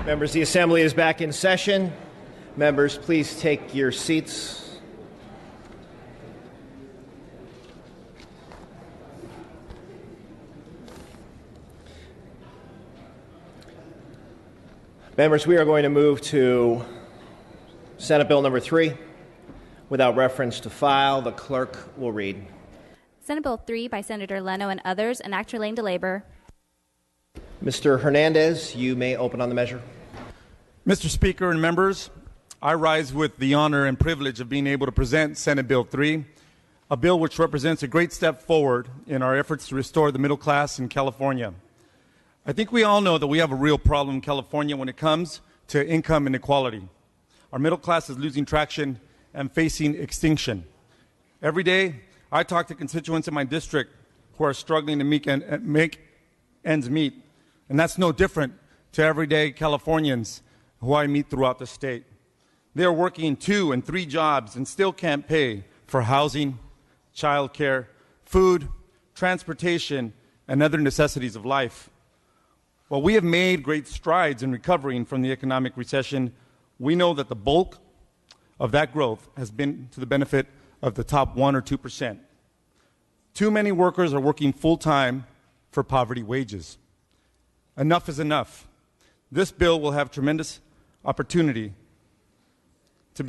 Members, the Assembly is back in session. Members, please take your seats. Members, we are going to move to Senate Bill number 3. Without reference to file, the clerk will read. Senate Bill 3 by Senator Leno and others, an act relating to labor. Mr. Hernandez, you may open on the measure. Mr. Speaker and members, I rise with the honor and privilege of being able to present Senate Bill 3, a bill which represents a great step forward in our efforts to restore the middle class in California. I think we all know that we have a real problem in California when it comes to income inequality. Our middle class is losing traction and facing extinction. Every day, I talk to constituents in my district who are struggling to make ends meet, and that's no different to everyday Californians who I meet throughout the state. They are working 2 and 3 jobs and still can't pay for housing, childcare, food, transportation, and other necessities of life. While we have made great strides in recovering from the economic recession, we know that the bulk of that growth has been to the benefit of the top 1 or 2%. Too many workers are working full-time for poverty wages. Enough is enough. This bill will have tremendous opportunity to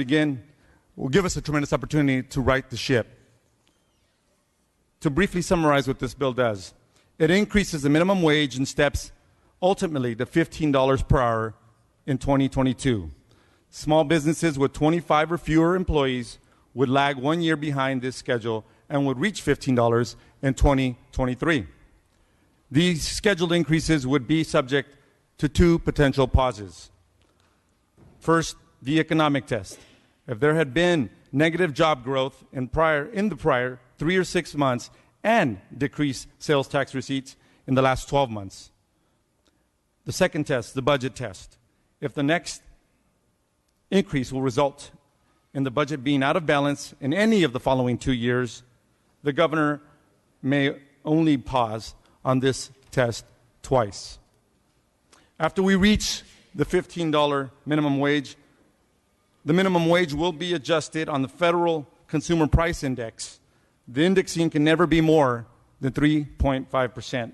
will give us a tremendous opportunity to right the ship. To briefly summarize what this bill does, it increases the minimum wage in steps ultimately to $15 per hour in 2022. Small businesses with 25 or fewer employees would lag 1 year behind this schedule and would reach $15 in 2023. These scheduled increases would be subject to 2 potential pauses. First, the economic test. If there had been negative job growth in the prior 3 or 6 months and decreased sales tax receipts in the last 12 months. The second test, the budget test. If the next increase will result in the budget being out of balance in any of the following 2 years, the governor may only pause on this test twice. After we reach the $15 minimum wage, the minimum wage will be adjusted on the Federal Consumer Price Index. The indexing can never be more than 3.5%.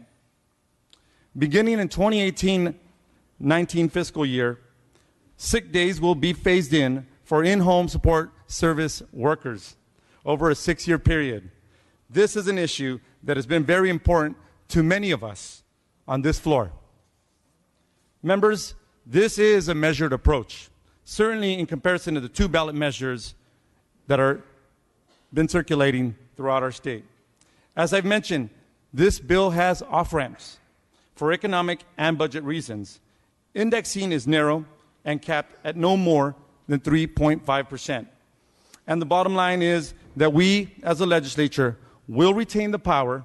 Beginning in 2018-19 fiscal year, sick days will be phased in for in-home support service workers over a 6-year period. This is an issue that has been very important to many of us on this floor. Members, this is a measured approach, certainly in comparison to the 2 ballot measures that are been circulating throughout our state. As I've mentioned, this bill has off-ramps for economic and budget reasons. Indexing is narrow and capped at no more than 3.5%. And the bottom line is that we, as a legislature, will retain the power.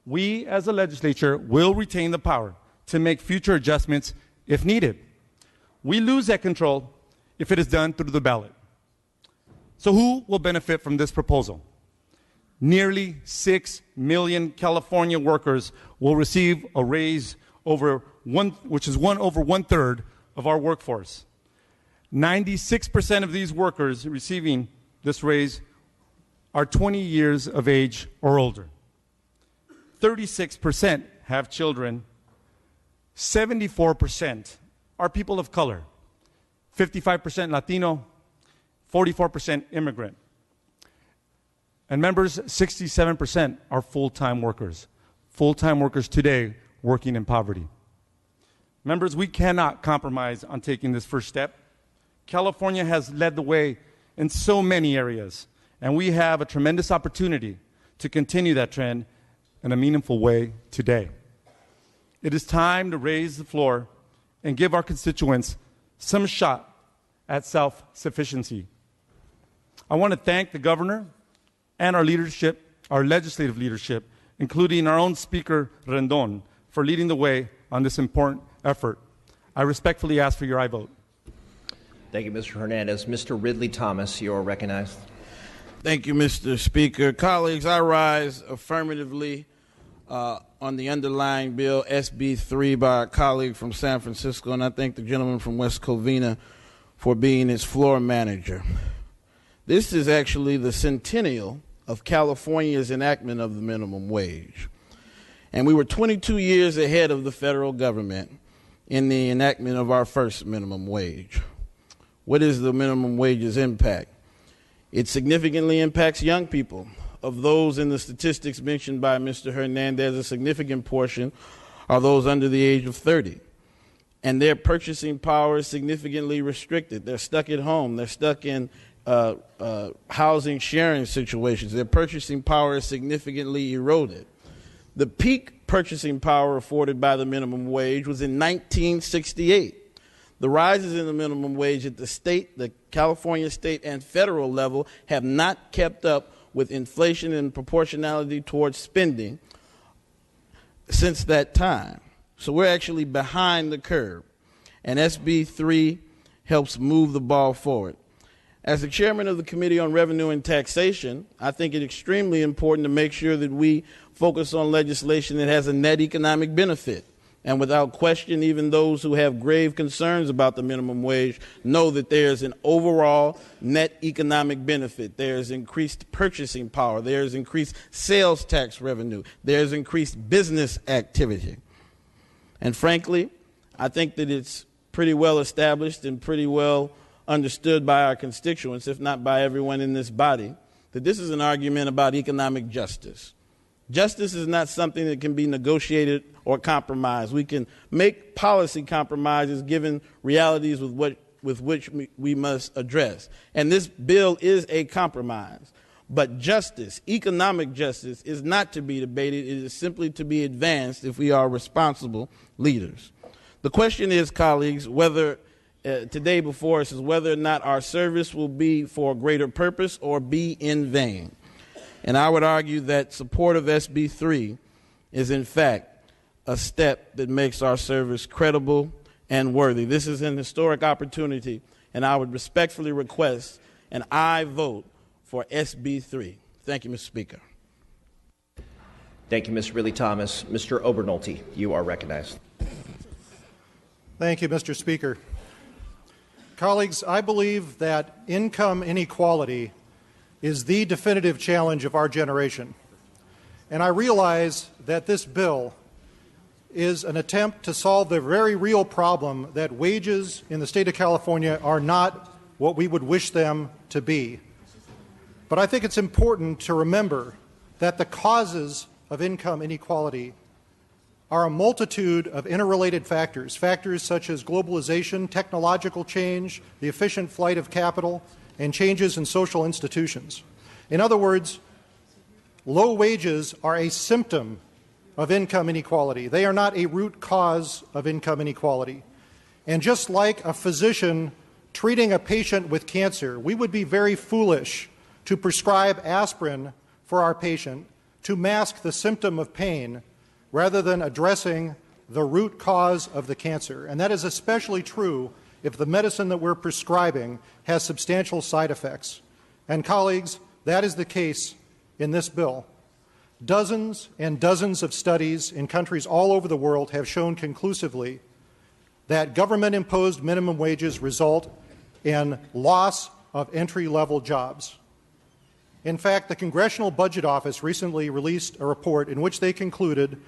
We, as a legislature, will retain the power to make future adjustments if needed. We lose that control if it is done through the ballot. So who will benefit from this proposal? Nearly 6 million California workers will receive a raise over which is over 1/3 of our workforce. 96% of these workers receiving this raise are 20 years of age or older. 36% have children. 74% are people of color. 55% Latino, 44% immigrant. And members, 67% are full-time workers. Full-time workers today working in poverty. Members, we cannot compromise on taking this first step. California has led the way in so many areas, and we have a tremendous opportunity to continue that trend in a meaningful way today. It is time to raise the floor and give our constituents some shot at self-sufficiency. I want to thank the governor and our leadership, our legislative leadership, including our own Speaker Rendon, for leading the way on this important effort. I respectfully ask for your aye vote. Thank you, Mr. Hernandez. Mr. Ridley Thomas, you are recognized. Thank you, Mr. Speaker. Colleagues, I rise affirmatively on the underlying bill, SB3, by our colleague from San Francisco, and I thank the gentleman from West Covina for being its floor manager. This is actually the centennial of California's enactment of the minimum wage. And we were 22 years ahead of the federal government in the enactment of our first minimum wage. What is the minimum wage's impact? It significantly impacts young people. Of those in the statistics mentioned by Mr. Hernandez, a significant portion are those under the age of 30. And their purchasing power is significantly restricted. They're stuck at home. They're stuck in housing sharing situations. Their purchasing power is significantly eroded. The peak purchasing power afforded by the minimum wage was in 1968. The rises in the minimum wage at the state, the California state and federal level have not kept up with inflation and proportionality towards spending since that time. So we're actually behind the curve. And SB 3 helps move the ball forward. As the chairman of the Committee on Revenue and Taxation, I think it's extremely important to make sure that we focus on legislation that has a net economic benefit. And without question, even those who have grave concerns about the minimum wage know that there's an overall net economic benefit. There's increased purchasing power. There's increased sales tax revenue. There's increased business activity. And frankly, I think that it's pretty well established and pretty well understood by our constituents, if not by everyone in this body, that this is an argument about economic justice. Justice is not something that can be negotiated or compromised. We can make policy compromises given realities with which we must address. And this bill is a compromise. But justice, economic justice, is not to be debated. It is simply to be advanced if we are responsible leaders. The question is, colleagues, whether today before us is whether or not our service will be for a greater purpose or be in vain. And I would argue that support of SB 3 is, in fact, a step that makes our service credible and worthy. This is an historic opportunity, and I would respectfully request an aye vote for SB 3. Thank you, Mr. Speaker. Thank you, Mr. Ridley-Thomas. Mr. Obernolte, you are recognized. Thank you, Mr. Speaker. Colleagues, I believe that income inequality is the definitive challenge of our generation. And I realize that this bill is an attempt to solve the very real problem that wages in the state of California are not what we would wish them to be. But I think it's important to remember that the causes of income inequality are a multitude of interrelated factors, factors such as globalization, technological change, the efficient flight of capital, and changes in social institutions. In other words, low wages are a symptom of income inequality. They are not a root cause of income inequality. And just like a physician treating a patient with cancer, we would be very foolish to prescribe aspirin for our patient to mask the symptom of pain rather than addressing the root cause of the cancer. And that is especially true if the medicine that we're prescribing has substantial side effects. And colleagues, that is the case in this bill. Dozens and dozens of studies in countries all over the world have shown conclusively that government-imposed minimum wages result in loss of entry-level jobs. In fact, the Congressional Budget Office recently released a report in which they concluded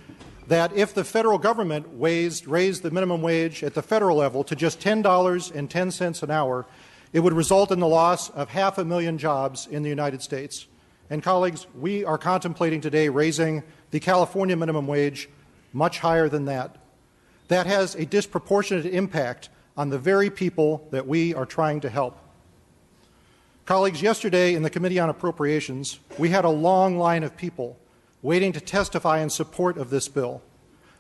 that if the federal government raised the minimum wage at the federal level to just $10.10 an hour, it would result in the loss of 500,000 jobs in the United States. And colleagues, we are contemplating today raising the California minimum wage much higher than that. That has a disproportionate impact on the very people that we are trying to help. Colleagues, yesterday in the Committee on Appropriations, we had a long line of people waiting to testify in support of this bill.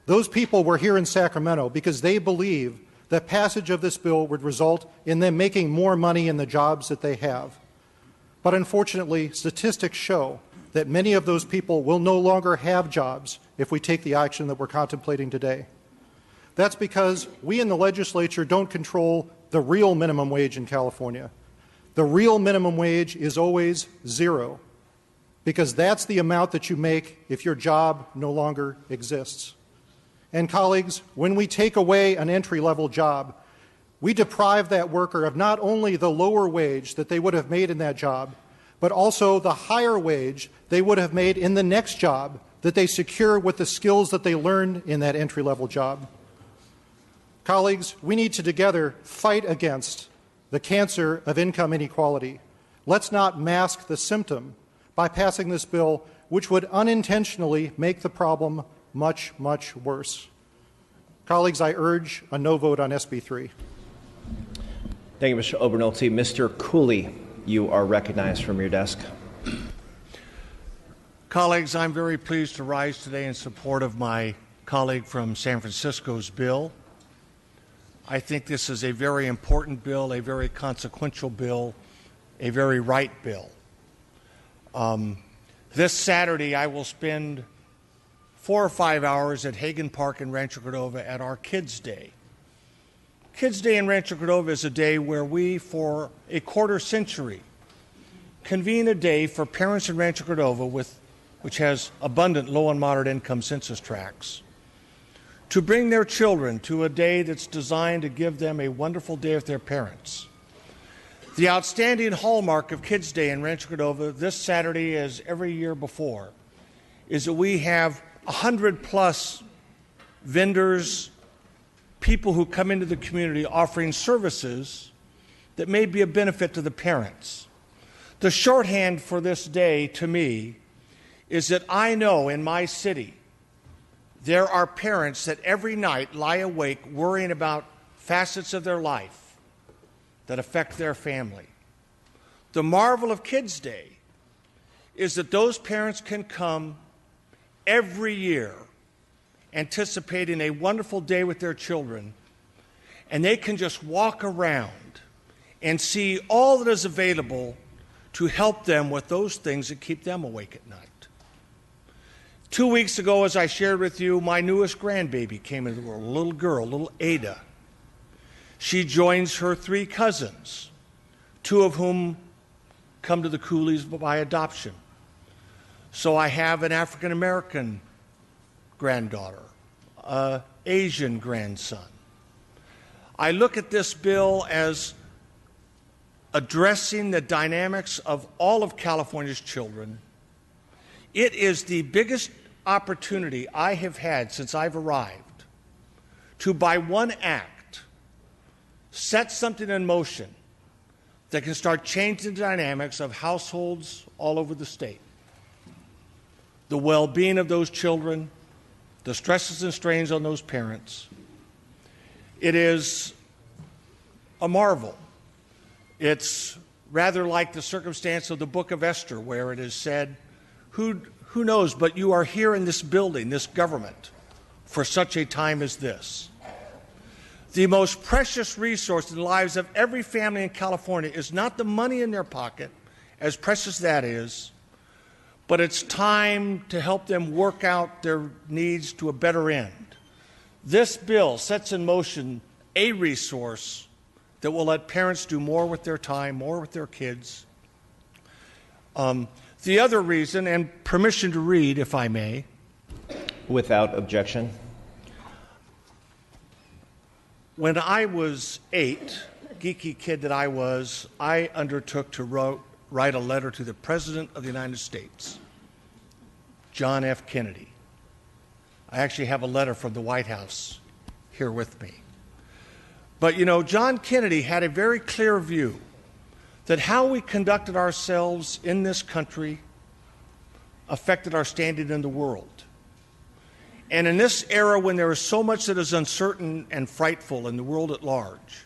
Those people were here in Sacramento because they believe that passage of this bill would result in them making more money in the jobs that they have. But unfortunately, statistics show that many of those people will no longer have jobs if we take the action that we're contemplating today. That's because we in the legislature don't control the real minimum wage in California. The real minimum wage is always zero. because that's the amount that you make if your job no longer exists. And colleagues, when we take away an entry-level job, we deprive that worker of not only the lower wage that they would have made in that job, but also the higher wage they would have made in the next job that they secure with the skills that they learned in that entry-level job. Colleagues, we need to together fight against the cancer of income inequality. Let's not mask the symptom by passing this bill, which would unintentionally make the problem much, much worse. Colleagues, I urge a no vote on SB 3. Thank you, Mr. Obernolte. Mr. Cooley, you are recognized from your desk. Colleagues, I'm very pleased to rise today in support of my colleague from San Francisco's bill. I think this is a very important bill, a very consequential bill, a very right bill. This Saturday, I will spend 4 or 5 hours at Hagan Park in Rancho Cordova at our Kids Day. Kids Day in Rancho Cordova is a day where we, for a quarter century, convene a day for parents in Rancho Cordova, which has abundant low and moderate income census tracts, to bring their children to a day that's designed to give them a wonderful day with their parents. The outstanding hallmark of Kids Day in Rancho Cordova this Saturday, as every year before, is that we have 100+ vendors, people who come into the community offering services that may be a benefit to the parents. The shorthand for this day, to me, is that I know in my city there are parents that every night lie awake worrying about facets of their life that affect their family. The marvel of Kids Day is that those parents can come every year anticipating a wonderful day with their children, and they can just walk around and see all that is available to help them with those things that keep them awake at night. 2 weeks ago, as I shared with you, my newest grandbaby came into the world, a little girl, little Ada. She joins her 3 cousins, 2 of whom come to the Cooleys by adoption. So I have an African-American granddaughter, an Asian grandson. I look at this bill as addressing the dynamics of all of California's children. It is the biggest opportunity I have had since I've arrived to, by one act, set something in motion that can start changing the dynamics of households all over the state. The well-being of those children, the stresses and strains on those parents. It is a marvel. It's rather like the circumstance of the book of Esther, where it is said, who knows, but you are here in this building, this government, for such a time as this. The most precious resource in the lives of every family in California is not the money in their pocket, as precious that is, but it's time to help them work out their needs to a better end. This bill sets in motion a resource that will let parents do more with their time, more with their kids. The other reason, and permission to read, if I may. Without objection. When I was 8, geeky kid that I was, I undertook to write a letter to the President of the United States, John F. Kennedy. I actually have a letter from the White House here with me. But you know, John Kennedy had a very clear view that how we conducted ourselves in this country affected our standing in the world. And in this era when there is so much that is uncertain and frightful in the world at large,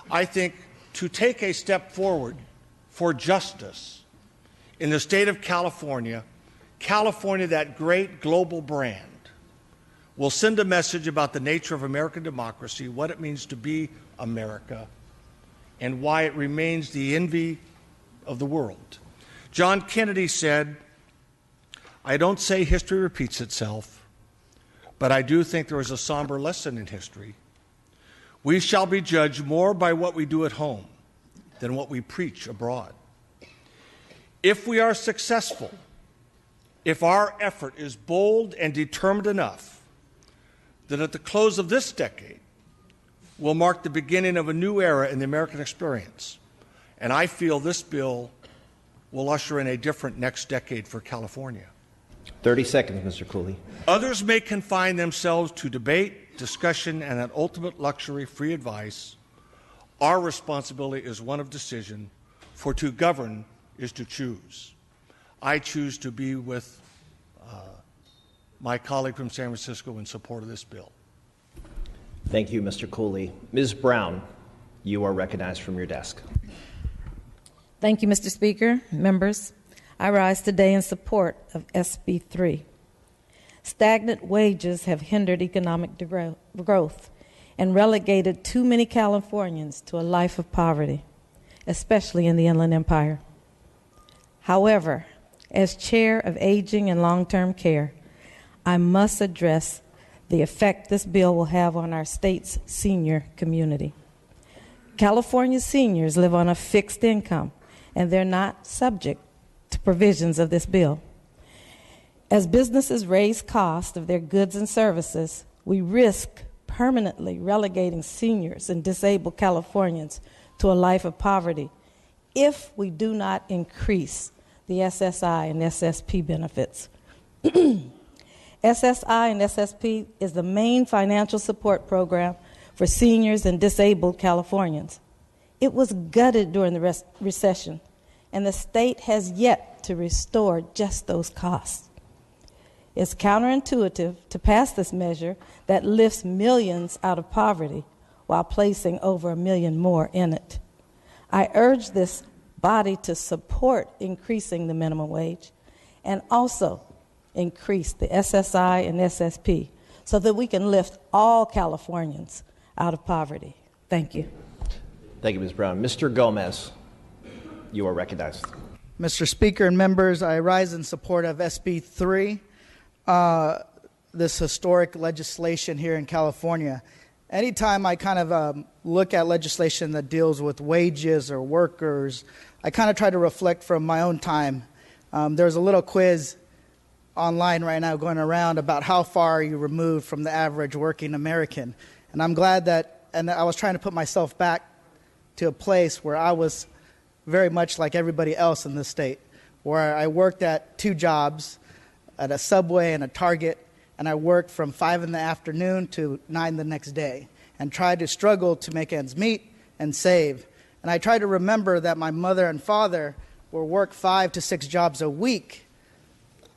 I think to take a step forward for justice in the state of California, that great global brand, will send a message about the nature of American democracy, what it means to be America, and why it remains the envy of the world. John Kennedy said, "I don't say history repeats itself, but I do think there is a somber lesson in history. We shall be judged more by what we do at home than what we preach abroad. If we are successful if our effort is bold and determined enough, that at the close of this decade will mark the beginning of a new era in the American experience. And I feel this bill will usher in a different next decade for California. 30 seconds, Mr. Cooley. Others may confine themselves to debate, discussion, and an ultimate luxury-free advice. Our responsibility is one of decision, for to govern is to choose. I choose to be with my colleague from San Francisco in support of this bill. Thank you, Mr. Cooley. Ms. Brown, you are recognized from your desk. Thank you, Mr. Speaker. Members, I rise today in support of SB 3. Stagnant wages have hindered economic growth and relegated too many Californians to a life of poverty, especially in the Inland Empire. However, as chair of Aging and Long-Term Care, I must address the effect this bill will have on our state's senior community. California's seniors live on a fixed income, and they're not subject to provisions of this bill. As businesses raise costs of their goods and services, we risk permanently relegating seniors and disabled Californians to a life of poverty if we do not increase the SSI and SSP benefits. SSI and SSP is the main financial support program for seniors and disabled Californians. It was gutted during the recession, and the state has yet to restore just those costs. It's counterintuitive to pass this measure that lifts millions out of poverty while placing over 1 million more in it. I urge this body to support increasing the minimum wage and also increase the SSI and SSP so that we can lift all Californians out of poverty. Thank you. Thank you, Ms. Brown. Mr. Gomez, you are recognized. Mr. Speaker and members, I rise in support of SB 3, this historic legislation here in California. Anytime I kind of look at legislation that deals with wages or workers, I kind of try to reflect from my own time. There's a little quiz online right now going around about how far are you removed from the average working American. And I'm glad that, and I was trying to put myself back to a place where I was very much like everybody else in this state, where I worked at 2 jobs, at a Subway and a Target, and I worked from 5 in the afternoon to 9 the next day, and tried to struggle to make ends meet and save. And I tried to remember that my mother and father will work 5 to 6 jobs a week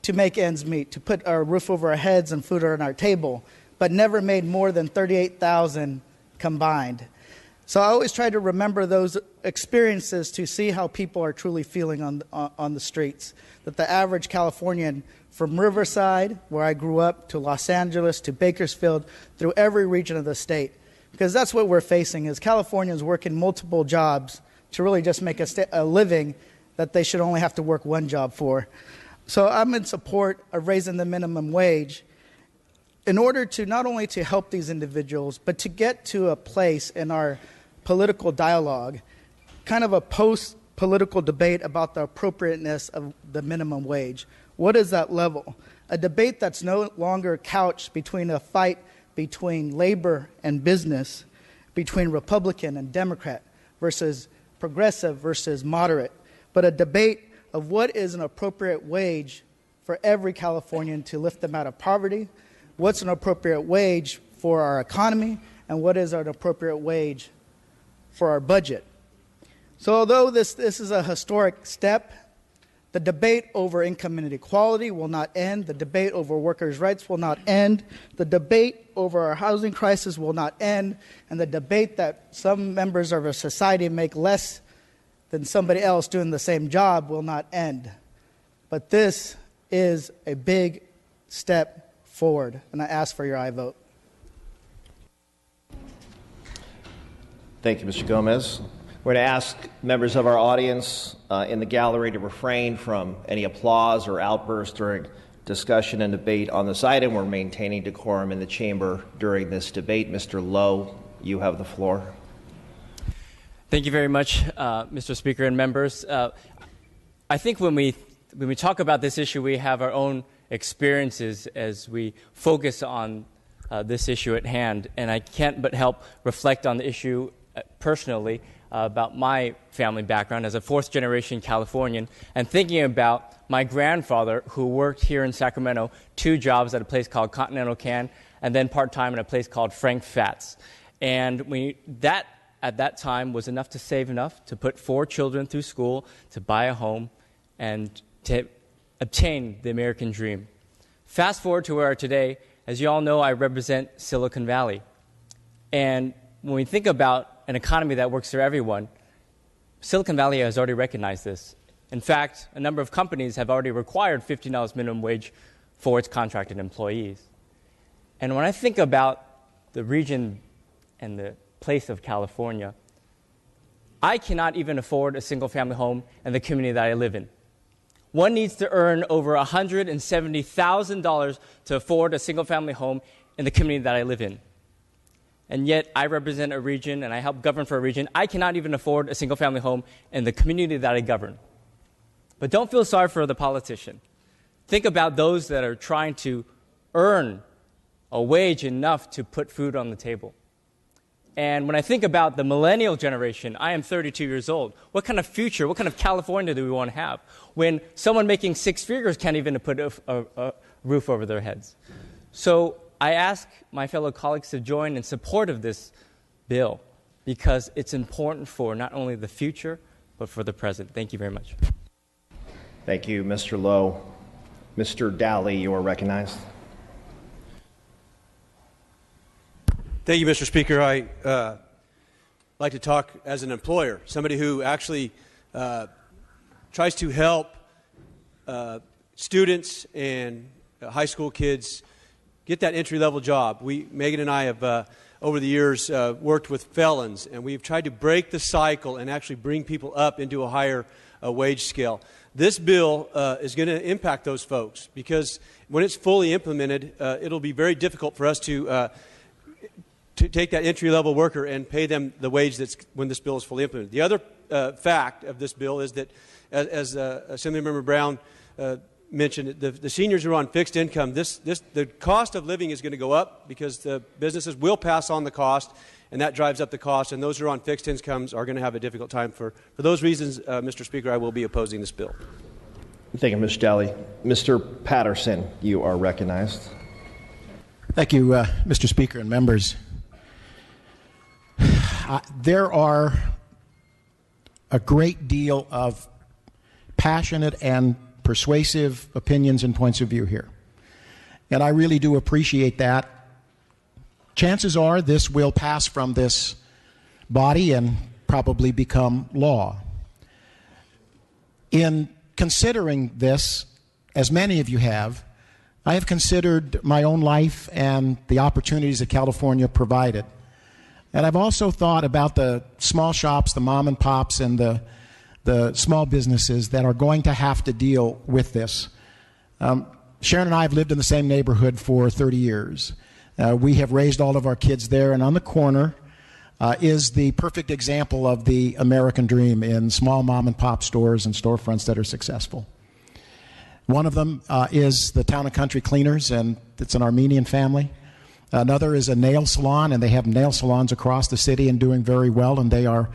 to make ends meet, to put a roof over our heads and food on our table, but never made more than $38,000 combined. So I always try to remember those experiences to see how people are truly feeling on the streets. That the average Californian from Riverside, where I grew up, to Los Angeles, to Bakersfield, through every region of the state. Because that's what we're facing, is Californians working multiple jobs to really just make a living that they should only have to work 1 job for. So I'm in support of raising the minimum wage in order to not only to help these individuals, but to get to a place in our political dialogue, kind of a post-political debate about the appropriateness of the minimum wage. What is that level? A debate that's no longer couched between a fight between labor and business, between Republican and Democrat versus progressive versus moderate, but a debate of what is an appropriate wage for every Californian to lift them out of poverty, what's an appropriate wage for our economy, and what is an appropriate wage for our budget. So although this is a historic step, the debate over income inequality will not end. The debate over workers' rights will not end. The debate over our housing crisis will not end. And the debate that some members of our society make less than somebody else doing the same job will not end. But this is a big step forward, and I ask for your aye vote. Thank you, Mr. Gomez. We're going to ask members of our audience in the gallery to refrain from any applause or outbursts during discussion and debate on this item. We're maintaining decorum in the chamber during this debate. Mr. Lowe, you have the floor. Thank you very much, Mr. Speaker and members. I think when we when we talk about this issue, we have our own experiences as we focus on this issue at hand. And I can't but help reflect on the issue personally about my family background as a fourth-generation Californian, and thinking about my grandfather who worked here in Sacramento, 2 jobs at a place called Continental Can, and then part-time at a place called Frank Fats. And that at that time was enough to save enough to put 4 children through school, to buy a home, and to obtain the American dream. Fast forward to where we are today. As you all know, I represent Silicon Valley. And when we think about an economy that works for everyone, Silicon Valley has already recognized this. In fact, a number of companies have already required $15 minimum wage for its contracted employees. And when I think about the region and the place of California, I cannot even afford a single-family home in the community that I live in. One needs to earn over $170,000 to afford a single-family home in the community that I live in. And yet, I represent a region, and I help govern for a region. I cannot even afford a single-family home in the community that I govern. But don't feel sorry for the politician. Think about those that are trying to earn a wage enough to put food on the table. And when I think about the millennial generation, I am 32 years old. What kind of future, what kind of California do we want to have when someone making 6 figures can't even put a roof over their heads? So I ask my fellow colleagues to join in support of this bill because it's important for not only the future, but for the present. Thank you very much. Thank you, Mr. Lowe. Mr. Dowley, you are recognized. Thank you, Mr. Speaker. I like to talk as an employer, somebody who actually tries to help students and high school kids get that entry-level job. Megan and I have, over the years, worked with felons, and we've tried to break the cycle and actually bring people up into a higher wage scale. This bill is going to impact those folks because when it's fully implemented, it'll be very difficult for us to take that entry-level worker and pay them the wage that's when this bill is fully implemented. The other fact of this bill is that, as Assemblymember Brown mentioned, the seniors who are on fixed income, the cost of living is going to go up because the businesses will pass on the cost, and that drives up the cost, and those who are on fixed incomes are going to have a difficult time. For those reasons, Mr. Speaker, I will be opposing this bill. Thank you, Mr. Dowley. Mr. Patterson, you are recognized. Thank you, Mr. Speaker and members. There are a great deal of passionate and persuasive opinions and points of view here. And I really do appreciate that. Chances are this will pass from this body and probably become law. In considering this, as many of you have, I have considered my own life and the opportunities that California provided. And I've also thought about the small shops, the mom and pops, and the small businesses that are going to have to deal with this. Sharon and I have lived in the same neighborhood for 30 years. We have raised all of our kids there, and on the corner is the perfect example of the American dream in small mom and pop stores and storefronts that are successful. One of them is the Town and Country Cleaners, and it's an Armenian family. Another is a nail salon, and they have nail salons across the city and doing very well, and they are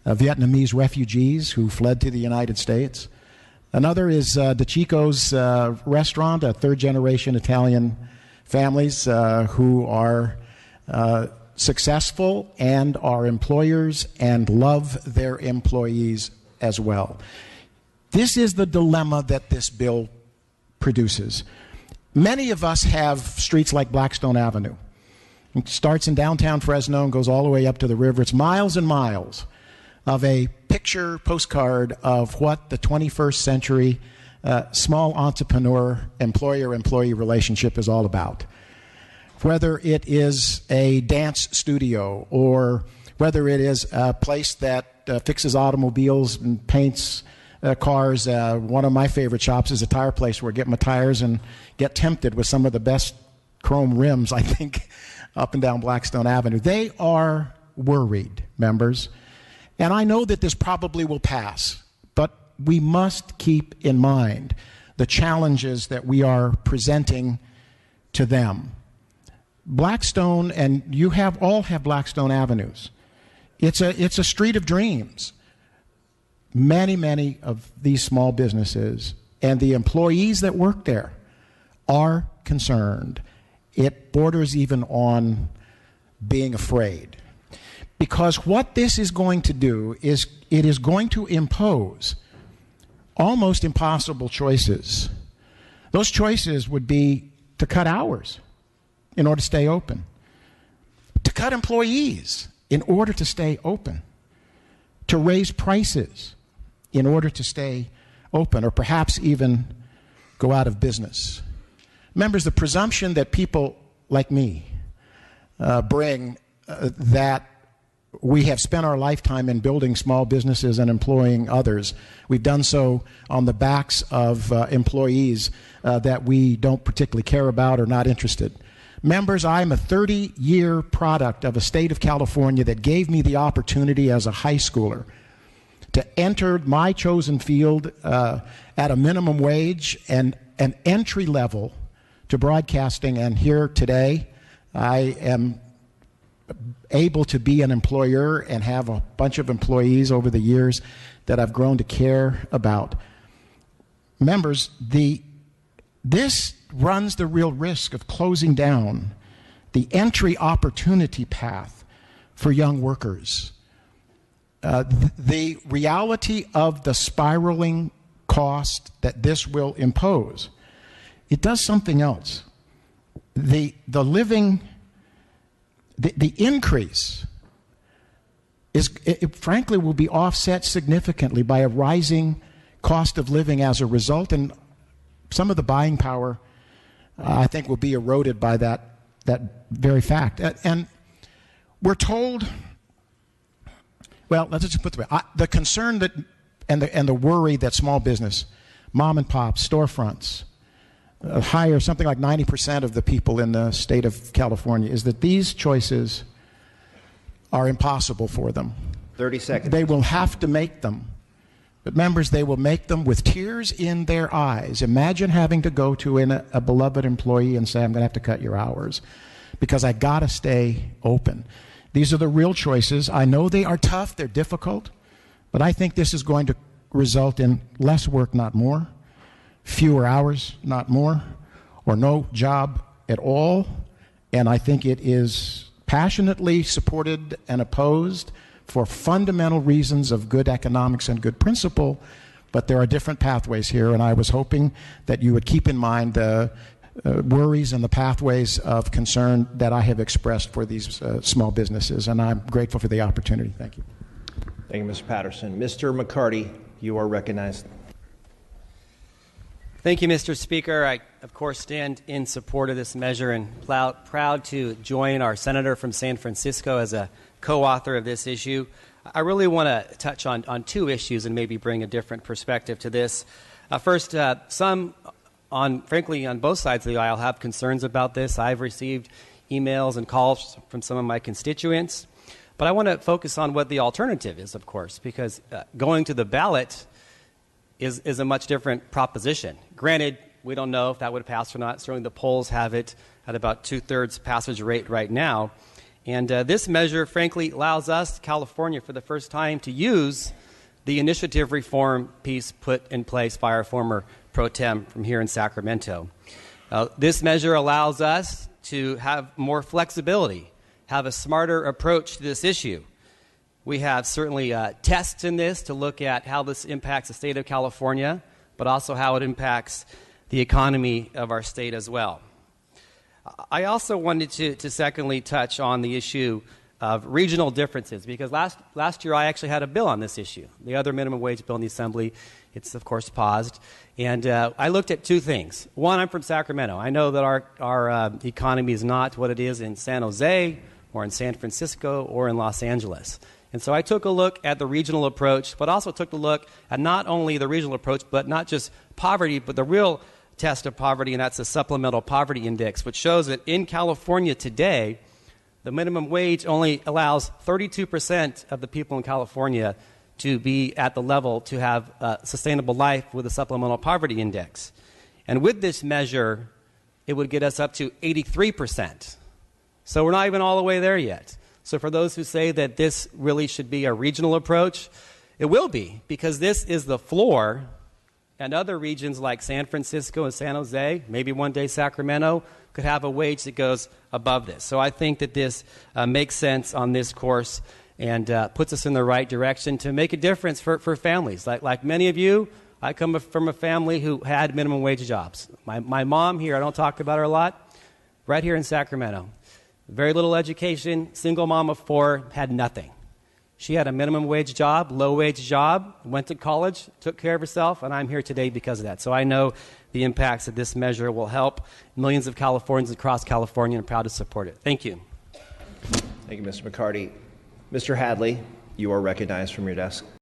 Vietnamese refugees who fled to the United States. Another is De Chico's restaurant, a third-generation Italian families who are successful and are employers and love their employees as well. This is the dilemma that this bill produces. Many of us have streets like Blackstone Avenue. It starts in downtown Fresno and goes all the way up to the river. It's miles and miles of a picture postcard of what the 21st century small entrepreneur employer-employee relationship is all about. Whether it is a dance studio or whether it is a place that fixes automobiles and paints cars. One of my favorite shops is a tire place where I get my tires and get tempted with some of the best chrome rims, I think, up and down Blackstone Avenue. They are worried, members. And I know that this probably will pass. But we must keep in mind the challenges that we are presenting to them. Blackstone, and you all have Blackstone avenues. It's a street of dreams. Many of these small businesses and the employees that work there are concerned. It borders even on being afraid. Because what this is going to do is it is going to impose almost impossible choices. Those choices would be to cut hours in order to stay open, to cut employees in order to stay open, to raise prices in order to stay open, or perhaps even go out of business. Members, the presumption that people like me bring that we have spent our lifetime in building small businesses and employing others. We've done so on the backs of employees that we don't particularly care about or not interested. Members, I'm a 30-year product of a state of California that gave me the opportunity as a high schooler to enter my chosen field at a minimum wage and an entry level to broadcasting. And here today, I am able to be an employer and have a bunch of employees over the years that I've grown to care about. Members, this runs the real risk of closing down the entry opportunity path for young workers. The reality of the spiraling cost that this will impose, it does something else. The increase frankly will be offset significantly by a rising cost of living as a result, and some of the buying power I think will be eroded by that very fact. And we're told, well, let's just put it this way, the concern that and the worry that small business, mom and pop, storefronts, hire something like 90% of the people in the state of California, is that these choices are impossible for them. 30 seconds. They will have to make them. But members, they will make them with tears in their eyes. Imagine having to go to a beloved employee and say, I'm going to have to cut your hours because I got to stay open. These are the real choices. I know they are tough, they're difficult, but I think this is going to result in less work, not more, fewer hours, not more, or no job at all. And I think it is passionately supported and opposed for fundamental reasons of good economics and good principle, but there are different pathways here, and I was hoping that you would keep in mind the worries and the pathways of concern that I have expressed for these small businesses, and I'm grateful for the opportunity. Thank you. Thank you, Mr. Patterson. Mr. McCarty, you are recognized. Thank you, Mr. Speaker. I, of course, stand in support of this measure and proud to join our senator from San Francisco as a co-author of this issue. I really want to touch on two issues and maybe bring a different perspective to this. First, frankly, on both sides of the aisle have concerns about this. I've received emails and calls from some of my constituents. But I want to focus on what the alternative is, of course, because going to the ballot is a much different proposition. Granted, we don't know if that would pass or not. Certainly the polls have it at about 2/3 passage rate right now. And this measure, frankly, allows us, California, for the first time to use the initiative reform piece put in place by our former pro tem from here in Sacramento. This measure allows us to have more flexibility, have a smarter approach to this issue. We have certainly tests in this to look at how this impacts the state of California, but also how it impacts the economy of our state as well. I also wanted to secondly touch on the issue of regional differences, because last year I actually had a bill on this issue, the other minimum wage bill in the Assembly. It's, of course, paused. And I looked at two things. One, I'm from Sacramento. I know that our economy is not what it is in San Jose or in San Francisco or in Los Angeles. And so I took a look at the regional approach, but also took a look at not only the regional approach, but not just poverty, but the real test of poverty, and that's the Supplemental Poverty Index, which shows that in California today, the minimum wage only allows 32% of the people in California to be at the level to have a sustainable life with a supplemental poverty index. And with this measure, it would get us up to 83%. So we're not even all the way there yet. So for those who say that this really should be a regional approach, it will be, because this is the floor, and other regions like San Francisco and San Jose, maybe one day Sacramento, could have a wage that goes above this. So I think that this makes sense on this course and puts us in the right direction to make a difference for families. Like many of you, I come from a family who had minimum wage jobs. My mom here, I don't talk about her a lot, right here in Sacramento. Very little education, single mom of 4, had nothing. She had a minimum wage job, low wage job, went to college, took care of herself, and I'm here today because of that. So I know the impacts that this measure will help millions of Californians across California, and I'm proud to support it. Thank you. Thank you, Mr. McCarty. Mr. Hadley, you are recognized from your desk.